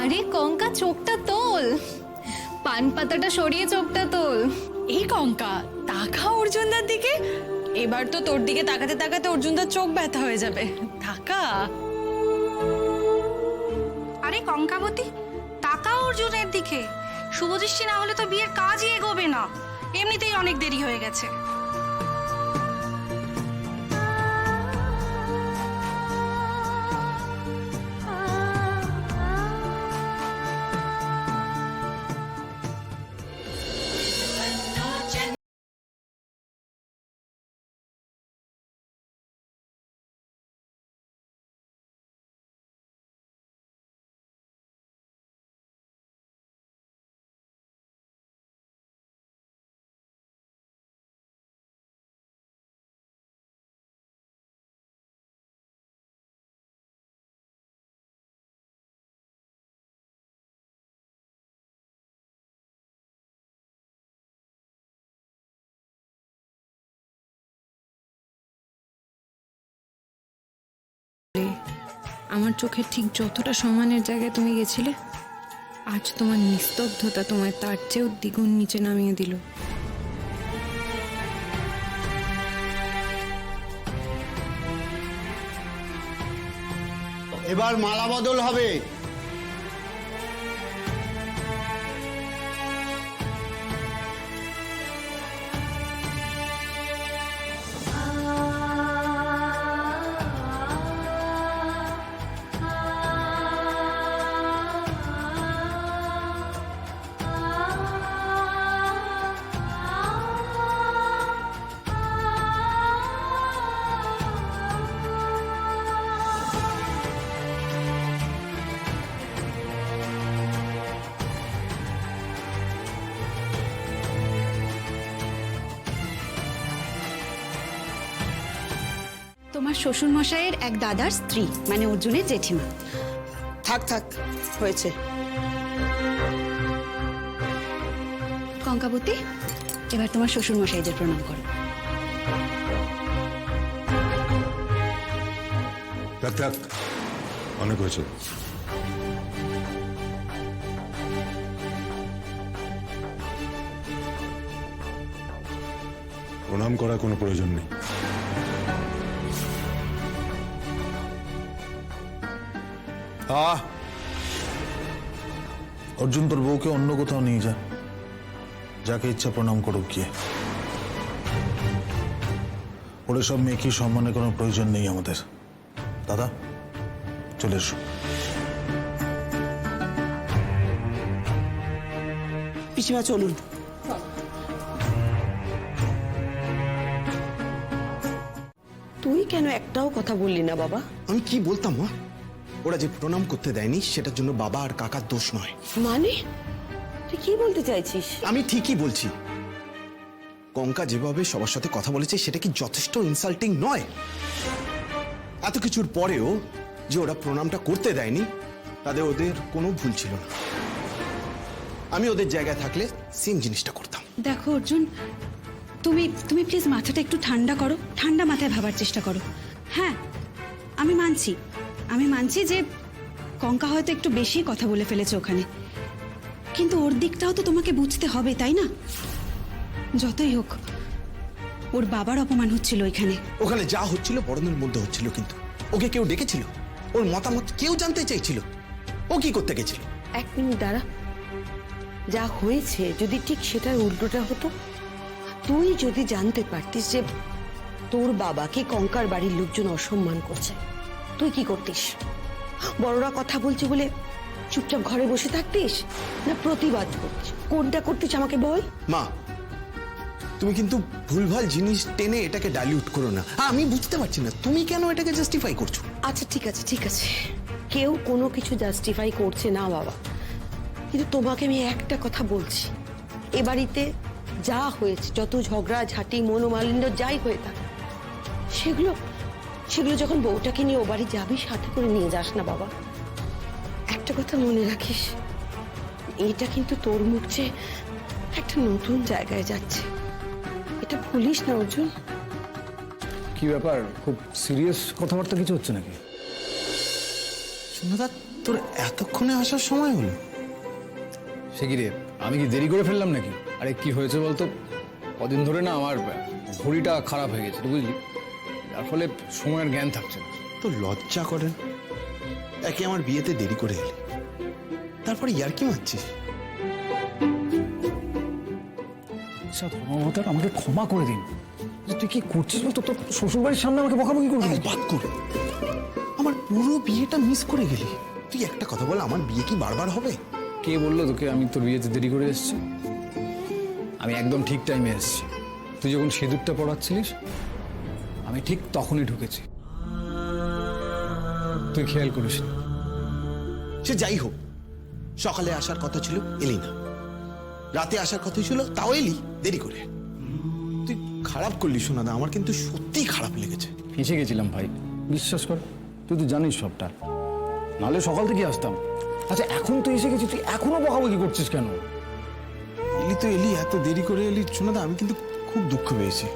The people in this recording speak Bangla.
আরে কঙ্কা, চোখটা তোল, পান পাতাটা সরিয়ে চোখটা তোল। এই কঙ্কা, তাকা অর্জুনদার দিকে। এবার তো তোর দিকে তাকাতে তাকাতে অর্জুনদার চোখ ব্যথা হয়ে যাবে। তাকা। আরে কঙ্কাবতী, তাকাও অর্জুনের দিকে। শুভদৃষ্টি না হলে তো বিয়ের কাজই এগোবে না। এমনিতেই অনেক দেরি হয়ে গেছে। আমার চোখের ঠিক যতটা সম্মানের জায়গায় তুমি গেছিলে, আজ তোমার নিস্তব্ধতা তোমায় তার চেয়েও দ্বিগুণ নিচে নামিয়ে দিল। এবার মালা বদল হবে। তোমার শ্বশুর মশাইয়ের এক দাদার স্ত্রী, মানে অর্জুনের জেঠিমা। থাক থাক, হয়েছে। কঙ্কাবতী, এবার তোমার শ্বশুর মশাইদের প্রণাম করো। থাক থাক, অনেক হয়েছে। প্রণাম করার কোনো প্রয়োজন নেই। অর্জুন, তোর বউকে অন্য কোথাও নিয়ে যা, যাকে ইচ্ছা প্রণাম করুক গিয়ে। ওরে সব মেয়েকে সম্মানের কোনো প্রয়োজন নেই আমাদের। দাদা, চলে এসো। পিসিমা চলুন। তুই কেন একটাও কথা বললি না বাবা? আমি কি বলতাম মা? ওরা যে প্রণাম করতে দেয়নি সেটার জন্য বাবা আর কাকার দোষ নয়। মানে তুই কি বলতে চাইছিস? আমি ঠিকই বলছি। কঙ্কা যেভাবে সবার সাথে কথা বলেছে সেটা কি যথেষ্ট ইনসাল্টিং নয়? এত কিছুর পরেও যে ওরা প্রণামটা করতে দেয়নি, তাদের ওদের কোনো ভুল ছিল না। আমি ওদের জায়গায় থাকলে সেম জিনিসটা করতাম। দেখো অর্জুন, তুমি তুমি প্লিজ মাথাটা একটু ঠান্ডা করো, ঠান্ডা মাথায় ভাবার চেষ্টা করো। হ্যাঁ, আমি মানছি যে কঙ্কা হয়তো একটু বেশি কথা বলে ফেলেছে ওখানে, কিন্তু ওর দিকটাও তো তোমাকে বুঝতে হবে, তাই না? যতই হোক, ওর বাবার অপমান হচ্ছিল এখানে। ওখানে যা হচ্ছিল বড়দের মধ্যে হচ্ছিল, কিন্তু ওকে কেউ ডেকেছিল? ওর মতামত কেউ জানতে চাইছিল? ও কি করতে গেছিল? এক মিনিট দাঁড়া। যা হয়েছে যদি ঠিক সেটার উল্টোটা হতো, তুই যদি জানতে পারতিস যে তোর বাবাকে কঙ্কার বাড়ির লোকজন অসম্মান করছে, তুই কি করতিস? বড়রা কথা বলছে বলে চুপচাপ ঘরে বসে থাকতিস, না প্রতিবাদ করতিস? কোনটা করতিস আমাকে বল। মা, তুমি কিন্তু ভুলভাল জিনিস টেনে এটাকে ডাইলিউট করো না। আমি বুঝতে পারছি না তুমি কেন এটাকে জাস্টিফাই করছো। আচ্ছা ঠিক আছে, কেউ কোনো কিছু জাস্টিফাই করছে না বাবা, কিন্তু তোমাকে আমি একটা কথা বলছি, এ বাড়িতে যা হয়েছে, যত ঝগড়া ঝাঁটি মনোমালিন্য যাই হয়ে থাকে, সেগুলো যখন বউটাকে নিয়ে ও বাড়ি যাবি, সাথে করে নিয়ে যাস না বাবা। একটা কথা মনে রাখিস, এটা কিন্তু তোর মুখ চেয়ে একটা নতুন জায়গায় যাচ্ছে, এটা ভুলিস না অর্জুন। কি ব্যাপার, খুব সিরিয়াস কথাবার্তা কিছু হচ্ছে নাকি? সোনাদা, তোর এতক্ষণে আসার সময় হলো? সে কি রে, আমি কি দেরি করে ফেললাম নাকি? আরে কি হয়েছে বলতো, কদিন ধরে না আমার ঘড়িটা খারাপ হয়ে গেছে, বুঝলি? যার ফলে সময়ের জ্ঞান থাকছে না। তো লজ্জা করেন, একে আমার বিয়েতে দেরি করে এলি, তারপরে ইয়ার কি মারছিস? আচ্ছা ধর্মবতার, আমাকে ক্ষমা করে দিন। তুই কি করছিস বলতো? তোর শ্বশুরবাড়ির সামনে আমাকে বকাবকি করবি? বাদ করে, আমার পুরো বিয়েটা মিস করে গেলি। তুই একটা কথা বল, আমার বিয়ে কি বারবার হবে? কে বললো তোকে আমি তোর বিয়েতে দেরি করে এসেছি? আমি একদম ঠিক টাইমে এসেছি। তুই যখন সিঁদুরটা পড়াচ্ছিলিস আমি ঠিক তখনই ঢুকেছি, তুই খেয়াল করিস না। সে যাই হোক, সকালে আসার কথা ছিল, এলি না। রাতে আসার কথা ছিল, তাও এলি দেরি করে। তুই খারাপ করলি সোনাদা, আমার কিন্তু সত্যিই খারাপ লেগেছে। ফেঁসে গেছিলাম ভাই, বিশ্বাস কর। তুই তো জানিস সবটা, নাহলে সকাল থেকে আসতাম। আচ্ছা এখন তুই এসে গেছিস, তুই এখনো বকাবকি করছিস কেন? এলি তো এলি, এত দেরি করে এলি সোনাদা, আমি কিন্তু খুব দুঃখ পেয়েছি।